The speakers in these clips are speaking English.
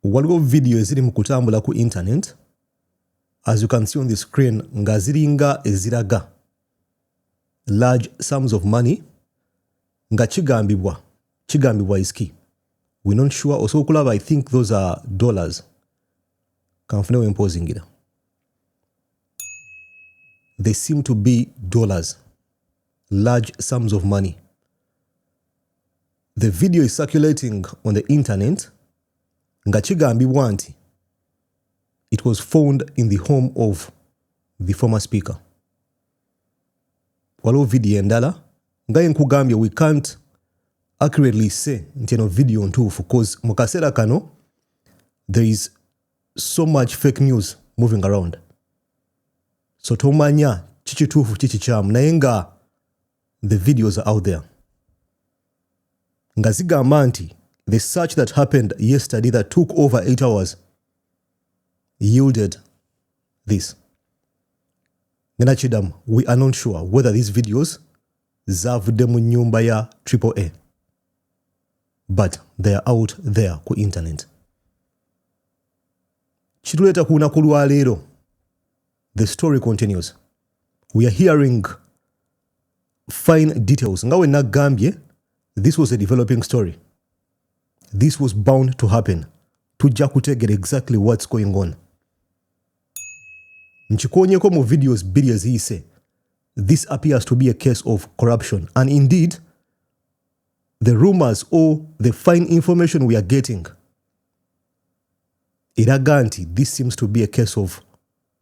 waliwo video eziri mu kutambula ku internet, as you can see on the screen, nga ziringa eziraga large sums of money, nga kigambibwa is key. We're not sure. Also, I think those are dollars. Kanfune imposing it. They seem to be dollars, large sums of money. The video is circulating on the internet. Nga kigambibwa nti it was found in the home of the former speaker. Waliwo video endala nga nkugambye we can't accurately say nti eno video ntuufu because mu kaseera kano there is so much fake news moving around. So tomanya kikituufu kikikyamu naye nga the videos are out there. Nga zigamba nti the search that happened yesterday that took over 8 hours yielded this. Ngenachidam, we are not sure whether these videos zavudde mu nyumba ya AAA, but they are out there ku internet. Chituleta ku lunaku lwa leero. The story continues. We are hearing fine details. Nga we nagambye, this was a developing story. This was bound to happen. Tujja kutegera exactly what's going on. Nchikonyeko mu videos bbiri eziyise. This appears to be a case of corruption. And indeed, the rumors or the fine information we are getting, iraga nti this seems to be a case of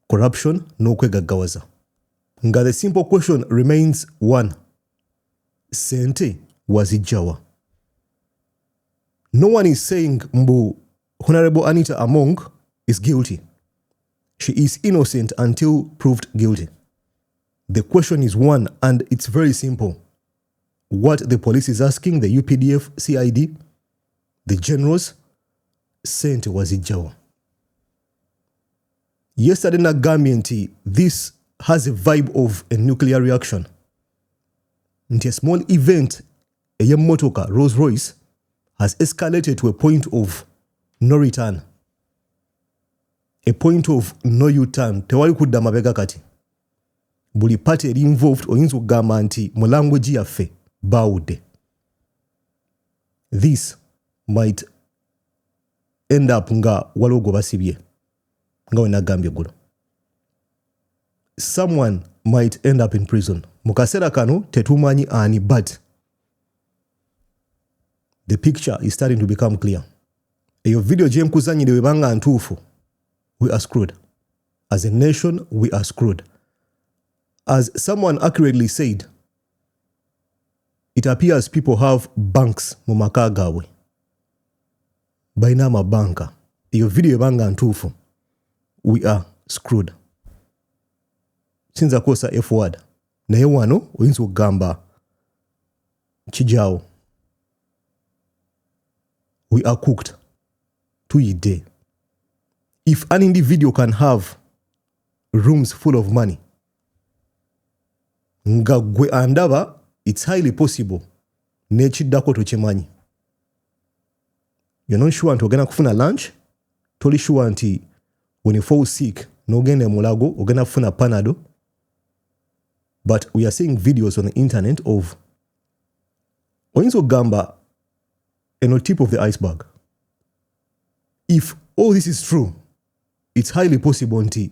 corruption n'okwegaggawaza. Nga the simple question remains one. Sente wazijjawa? No one is saying mbu Honorable Anita Among is guilty. She is innocent until proved guilty. The question is one, and it's very simple. What the police is asking, the UPDF, CID, the generals, sente wazijjawa? Yesterday nagambye nti this has a vibe of a nuclear reaction. Nti a small event, ey'emmotoka Rolls Royce, has escalated to a point of no return. A point of no U-turn. Tewali kudda mabega kati. Buli party eri involved oyinza okugamba nti mu language yaffe bawudde. This might end up nga waliwo gwe basibye. Nga we nagambye eggulo. Someone might end up in prison. Mu kaseera kano tetumanyi ani, but the picture is starting to become clear. Eyo video gye nkuzanyire webanga ntuufu, we are screwed. As a nation, we are screwed. As someone accurately said, it appears people have banks mu maka gaabwe. Balina amabanka. Eyo video webanga ntuufu, we are screwed. Sinza kosa F word. Naye wano oyinza okugamba kijaawo. We are cooked. Tuyidde. If an individual can have rooms full of money, nga gwe andaba, it's highly possible nekiddako tokimanyi. You're not sure nti ogenda kufuna lunch, toli sure nti when you fall sick n'ogenda mulago ogenda kufuna panado. But we are seeing videos on the internet of oyinza okugamba eno tip of the iceberg. If all this is true, it's highly possible nti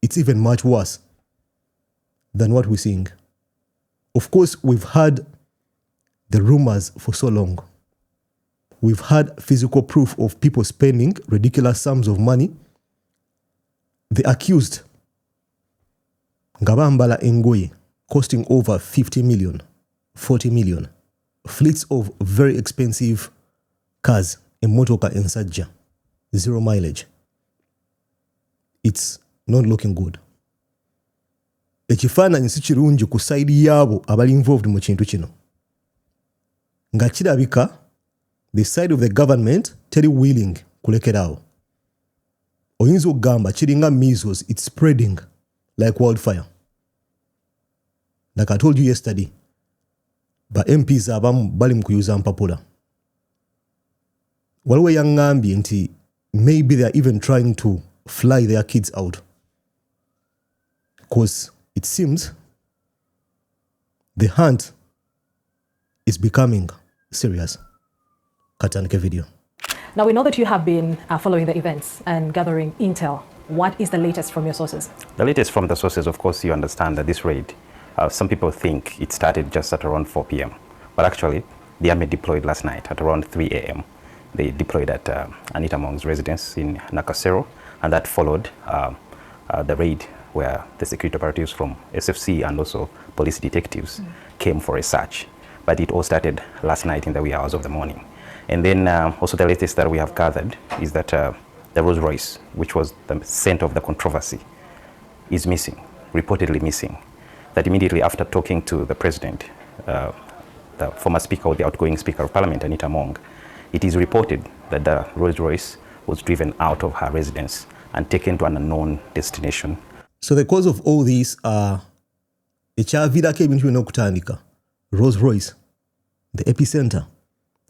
it's even much worse than what we're seeing. Of course, we've had the rumors for so long. We've had physical proof of people spending ridiculous sums of money. The accused nga bambala engoye costing over 50 million, 40 million. Fleets of very expensive cars, emmotoka ensajja, 0 mileage. It's not looking good. Ekifaananyi si kirungi ku side yaabo abali involved mu kintu kino. Nga kirabika the side of the government teri willing kulekerawo. Oyinza okugamba kiringa measles, it's spreading like wildfire. Like I told you yesterday, ba MPs abamu bali mu kuyuza mpapula. waliwo yaŋŋambye nti maybe they are even trying to fly their kids out because it seems the hunt is becoming serious. Katandike video. Now we know that you have been following the events and gathering intel. What is the latest from your sources? The latest from the sources, of course, you understand that this raid, some people think it started just at around 4 p.m. But actually, the army deployed last night at around 3 a.m. They deployed at Anita Among's residence in Nakasero, and that followed the raid where the security operatives from SFC and also police detectives came for a search. But it all started last night in the wee hours of the morning. And then also the latest that we have gathered is that the Rolls Royce, which was the center of the controversy, is missing, reportedly missing. That immediately after talking to the president, the former speaker or the outgoing speaker of parliament, Anita Among, it is reported that the Rolls Royce was driven out of her residence and taken to an unknown destination. So the cause of all this ekyaviirako ebintu byonna okutandika Rolls Royce, the epicenter,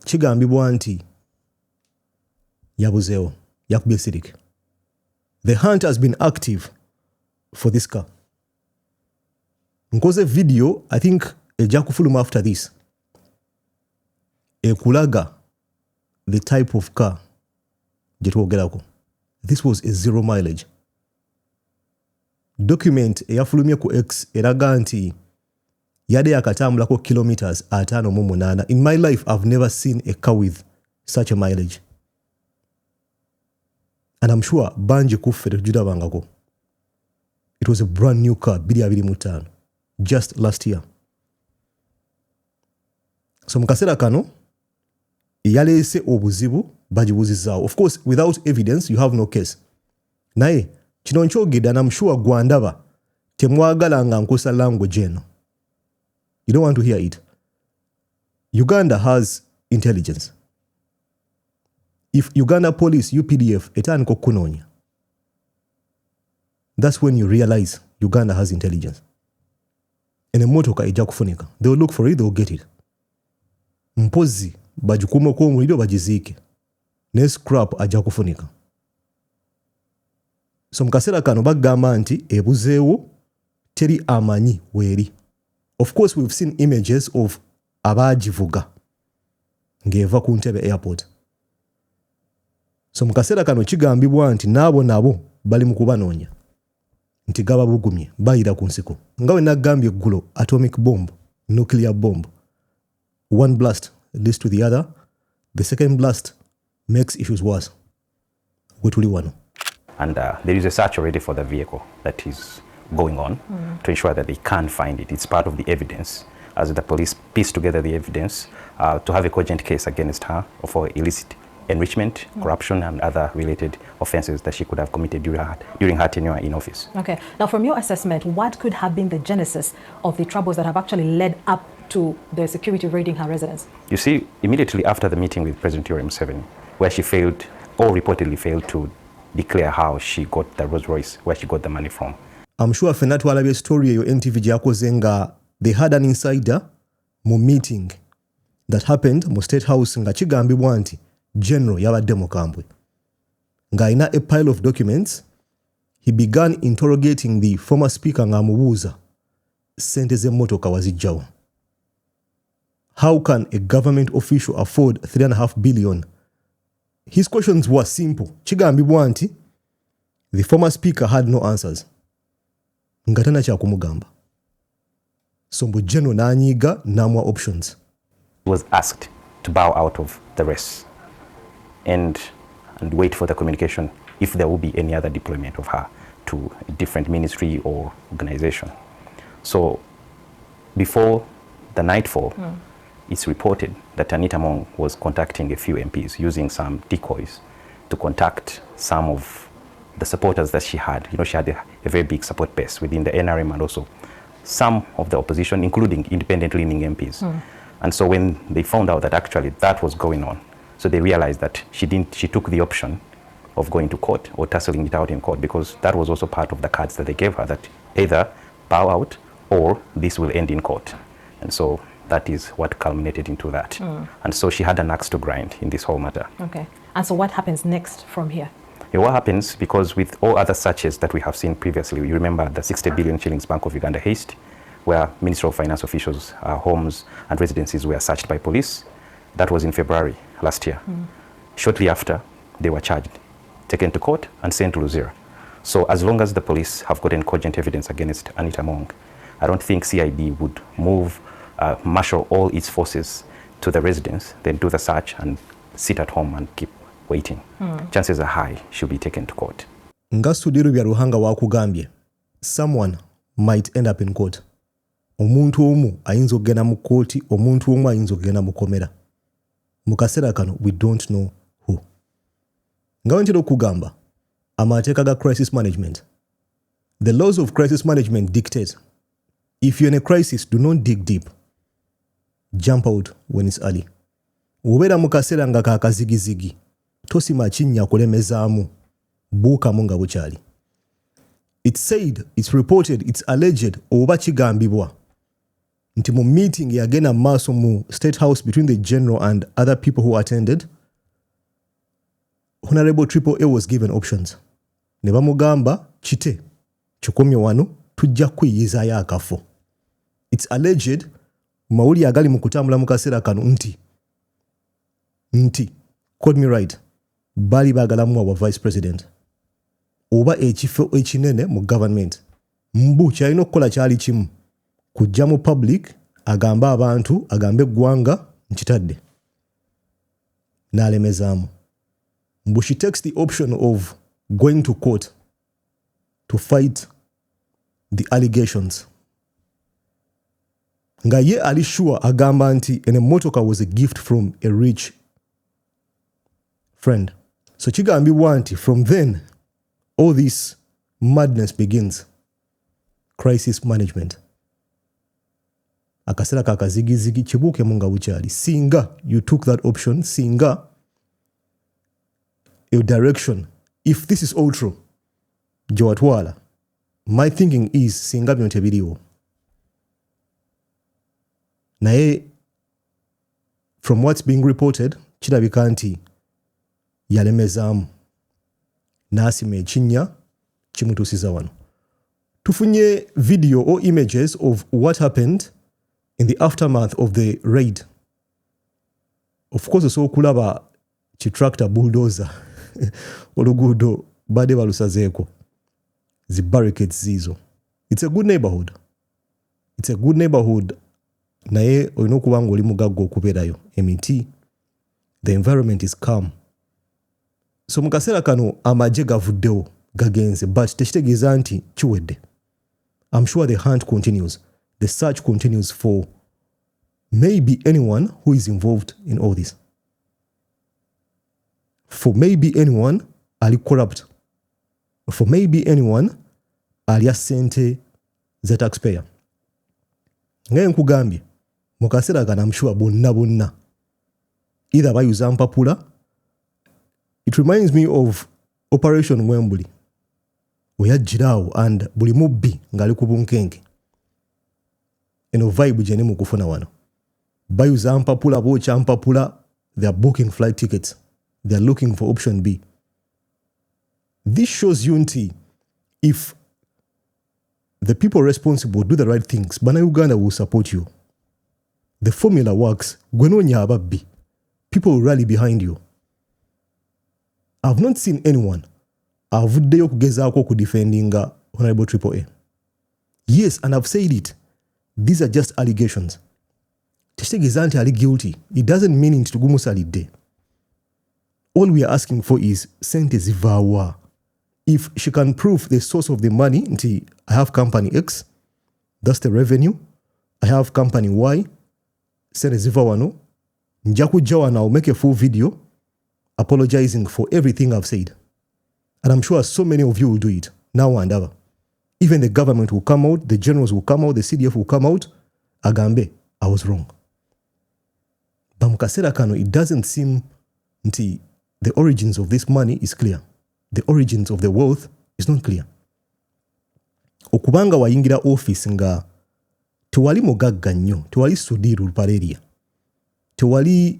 kigambibwa nti yabuzeewo, yakubye sirik. The hunt has been active for this car. Nkoze video, I think ejja kufuluma after this, ekulaga the type of car gye twogerako. This was a 0 mileage. Document eyafulumye ku X eraga nti yade yakatambulako kilometers 58. In my life, I've never seen a car with such a mileage. And I'm sure banji kuffe tetujirabangako. It was a brand new car, 2025, just last year. So mukasera kano yaleese obuzibu bagibuzizaawo. Of course, without evidence, you have no case. Naye kino nkyogedde, and I'm sure gwandaba temwagala nga nkosa language eno. You don't want to hear it. Uganda has intelligence. If Uganda police, UPDF, etandika okukunoonya, that's when you realize Uganda has intelligence. And emmotoka ejja kufunika. They will look for it, they will get it. Mpozi bagikuumeko omuliro bagiziike. Ne scrap ajja kufunika. So mukaseera kano bagamba nti ebuzeewo teri amanyi weeri. Of course, we've seen images of abagivuga ng'eva ku Ntebe airport. So mukaseera kano kigambibwa nti nabo bali mu kubanoonya nti gaba bugumye bayira ku nsiko. Nga we nagambye eggulo, atomic bomb, nuclear bomb. One blast leads to the other. The second blast makes issues worse. Wetuli wano. And there is a search already for the vehicle that is going on to ensure that they can't find it. It's part of the evidence as the police piece together the evidence to have a cogent case against her for illicit enrichment, corruption, and other related offenses that she could have committed during her tenure in office. Okay. Now, from your assessment, what could have been the genesis of the troubles that have actually led up to the security raiding her residence? You see, immediately after the meeting with President Yoweri Museveni, where she failed, or reportedly failed, to declare how she got the Rolls Royce, where she got the money from. I'm sure fenna twalabye story eyo NTV gyakoze nga they had an insider mu meeting that happened mu State House nga kigambibwa nti General yabadde mukambwe. Nga alina a pile of documents, he began interrogating the former speaker nga amubuuza ssente z'emmotoka wazijjawa. How can a government official afford 3.5 billion? His questions were simple. Kigambibwa nti the former speaker had no answers. Nga tana kyakumugamba. So mbu General n'anyiiga n'amuwa options. He was asked to bow out of the race and wait for the communication if there will be any other deployment of her to a different ministry or organization. So before the nightfall, it's reported that Anita Among was contacting a few MPs using some decoys to contact some of the supporters that she had. You know, she had a very big support base within the NRM and also some of the opposition, including independent-leaning MPs. And so when they found out that actually that was going on, so they realized that she took the option of going to court or tussling it out in court, because that was also part of the cards that they gave her, that either bow out or this will end in court. And so that is what culminated into that. And so she had an axe to grind in this whole matter. Okay. And so what happens next from here? Yeah, what happens, because with all other searches that we have seen previously, you remember the 60 billion shillings Bank of Uganda heist, where Ministry of Finance officials' homes and residences were searched by police. That was in February last year. Shortly after, they were charged, taken to court and sent to Luzira. So as long as the police have gotten cogent evidence against Anita Among, I don't think CID would marshal all its forces to the residence, then do the search and sit at home and keep waiting. Chances are high she'll be taken to court. Nga Sudiru bya Ruhanga wakugambye, someone might end up in court. Omuntu omu ayinza okugenda mu kooti, omuntu omu ayinza okugenda mu komera. Mu kaseera kano we don't know who. Nga wentera okugamba, amateeka ga crisis management. The laws of crisis management dictate, if you're in a crisis, do not dig deep. Jump out when it's early. Ubeera mu kaseera nga kakazigizigi, tosima kinnya kulemezaamu, buukamu nga bukyali. It's said, it's reported, it's alleged, oba kigambibwa nti mu meeting yagenda maaso mu State House between the general and other people who attended, Honorable Triple A was given options. Ne bamugamba kite kikomye wano tujja kuyizaayo akafo. It's alleged mawuli agali mu kutambula mu kaseera kano nti quote me right, bali baagalamu wa vice president oba ekifo ekinene mu government. Mbu kyalina okukola kyali kimu, kujja mu public agambe abantu, agambe eggwanga nkitadde, n'alemezaamu. Mbu she takes the option of going to court to fight the allegations. Nga ye ali sure agamba nti an emotoka was a gift from a rich friend. So kigambibwa nti from then all this madness begins. Crisis management. Akaseera kakazigizigi kibuuke mu nga bukyali. Singa you took that option, singa your direction, if this is all true, gyewatwala, my thinking is singa bino tebiriwo. Naye from what's being reported, kirabika nti yalemezaamu n'asima ekinnya kimutuusiza wano. Tufunye video or images of what happened in the aftermath of the raid. Of course, so kulaba tractor bulldozer oluguudo badde balusazeeko zi barricades zizo. It's a good neighborhood. It's a good neighborhood. Naye olina okuba nga oli mugagga okubeerayo. Emiti, the environment is calm. So mu kaseera kano amagye gavuddewo gagenze, but tekitegeeza nti kiwedde. I'm sure the hunt continues. The search continues for maybe anyone who is involved in all this. For maybe anyone ali corrupt. For maybe anyone alya ssente za taxpayer. Ngaye nkugambye, mu kaseera kano I'm sure bonna either bayuza mpapula. It reminds me of Operation Wembley. Oyajjiraawo and buli mubbi ng'ali ku bunkenke. Eno vibe gye ne mu kufuna wano. Bayuza mpapula, bookya mpapula, they are booking flight tickets. They are looking for option B. This shows unity. If the people responsible do the right things, Bana Uganda will support you. The formula works. Gwenoonya ababbi. People will rally behind you. I've not seen anyone avuddeyo kugezaako kudefendinga Honorable Triple A. Yes, and I've said it. These are just allegations. Tekitegeeza nti ali guilty. It doesn't mean nti tugumusalidde. All we are asking for is sente zivaawa. If she can prove the source of the money, nti I have company X, that's the revenue. I have company Y, sente zivaawa no. Nja kujja wano, I'll make a full video apologizing for everything I've said. And I'm sure so many of you will do it now and ever. Even the government will come out, the generals will come out, the CDF will come out. Agambe, I was wrong. Bamukasera kano, it doesn't seem nti the origins of this money is clear. The origins of the wealth is not clear. Okubanga wayingira office nga tewali mugagga nnyo, tewali sudiru lupareria, tewali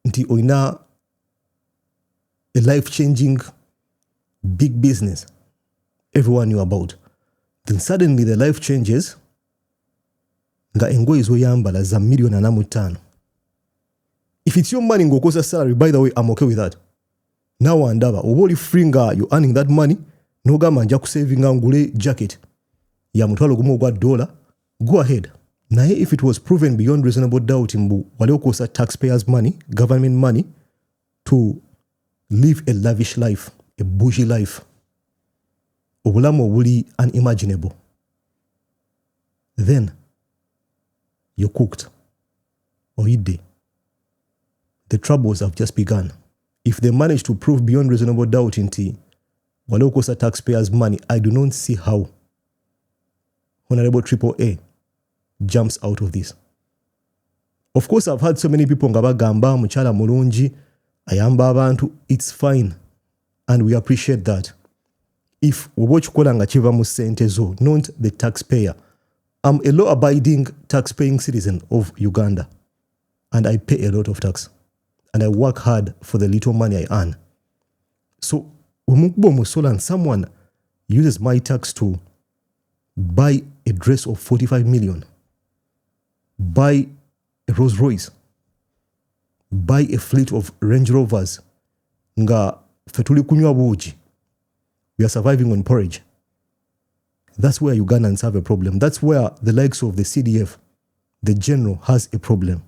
nti oyina a life-changing big business everyone knew about. Then suddenly the life changes, nga engoye zoyambala za million ana mutano. If it's your money ngokosa salary, by the way, I'm okay with that. Now andaba, oboli fringa, you earning that money, no gama nja kusavinga ngule jacket ya mutwalo gumu gwa $1, go ahead. Naye if it was proven beyond reasonable doubt mbu wale okosa taxpayers' money, government money, to live a lavish life, a bougie life, obulamu obuli unimaginable, then you're cooked. Oide. The troubles have just begun. If they manage to prove beyond reasonable doubt inti wale okosa taxpayers' money, I do not see how Honorable AAA jumps out of this. Of course, I've heard so many people nga bagamba muchala mulungi ayamba abantu. It's fine and we appreciate that. If wobochikola nga chiva mu sente zo, not the taxpayer. I'm a law-abiding tax-paying citizen of Uganda and I pay a lot of tax and I work hard for the little money I earn. So and someone uses my tax to buy a dress of 45 million, buy a Rolls Royce, buy a fleet of Range Rovers, nga fetuli kunywa buji, we are surviving on porridge. That's where Ugandans have a problem. That's where the likes of the CDF, the general, has a problem.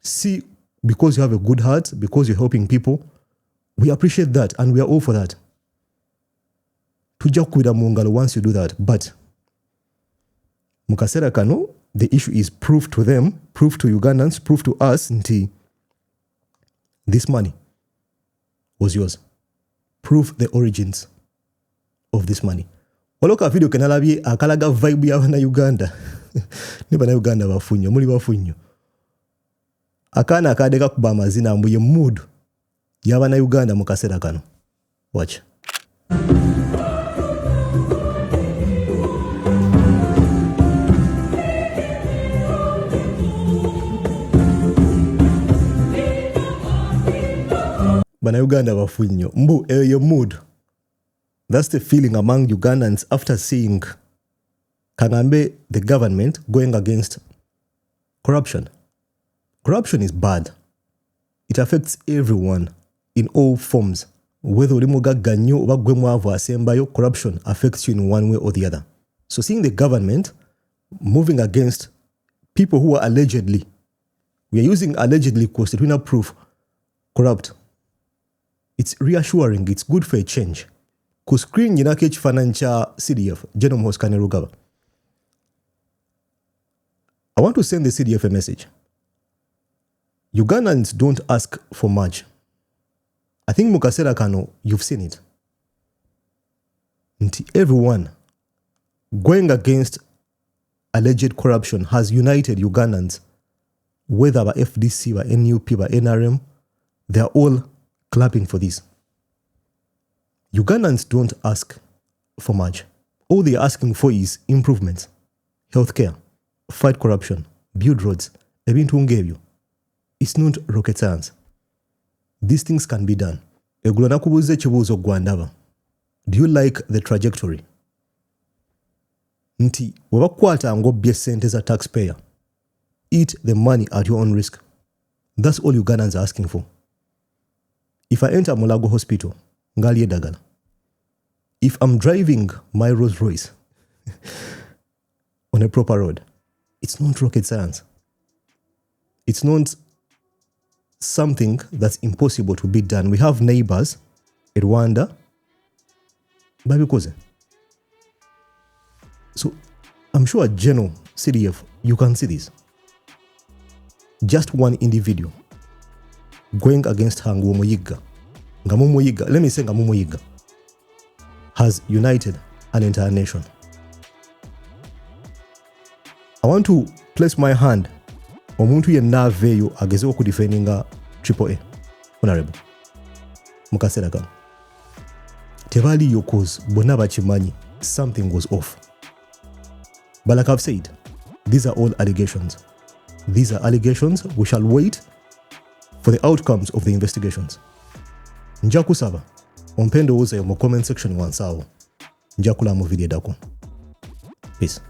See, because you have a good heart, because you're helping people, we appreciate that and we are all for that. Tujakwira mungalo once you do that. But mukasera kano, the issue is proof to them, proof to Ugandans, proof to us nti this money was yours. Prove the origins of this money. Waloka video kenalabye akalaga vibe ya na Uganda. Niba na Uganda bafunyo, muli bafunyo. Akana akadeka kuba amazina mbuye mood yaba na Uganda mukasera kano. Watch. Bana Uganda bafunyo. Mbu your mood. That's the feeling among Ugandans after seeing Kangambe, the government, going against corruption. Corruption is bad. It affects everyone in all forms. Whether ulimuga ganyo oba gwe mwavu asembayo, corruption affects you in one way or the other. So seeing the government moving against people who are allegedly, we are using allegedly constitutional proof, corrupt. It's reassuring. It's good for a change. Ku screen yinake chifanancha CDF, General Hoskane Rugaba. I want to send the CDF a message. Ugandans don't ask for much. I think Mukasera Kano, you've seen it. Everyone going against alleged corruption has united Ugandans, whether by FDC, by NUP, by NRM, they're all clapping for this. Ugandans don't ask for much. All they're asking for is improvements, healthcare, fight corruption, build roads. It's not rocket science. These things can be done. Do you like the trajectory? Nti, wabakwata ngobye sente za taxpayer. Eat the money at your own risk. That's all Ugandans are asking for. If I enter Mulago Hospital, ngali edagala. If I'm driving my Rolls Royce on a proper road, it's not rocket science. It's not something that's impossible to be done. We have neighbors in Rwanda. So I'm sure General CDF, you can see this. Just one individual going against her Ngomoyiga. Let me say Ngomoyiga has united an entire nation. I want to place my hand omuntu yenna aveyo agezeho kudefendinga AAA. Honorable mukasera kano tebaliyo cause bonna bakimanyi something was off. But like I've said, these are all allegations. These are allegations. We shall wait for the outcomes of the investigations. Nja kusaba ompendo uze mu comment section wansawo. Nja kula mu video dako. Peace.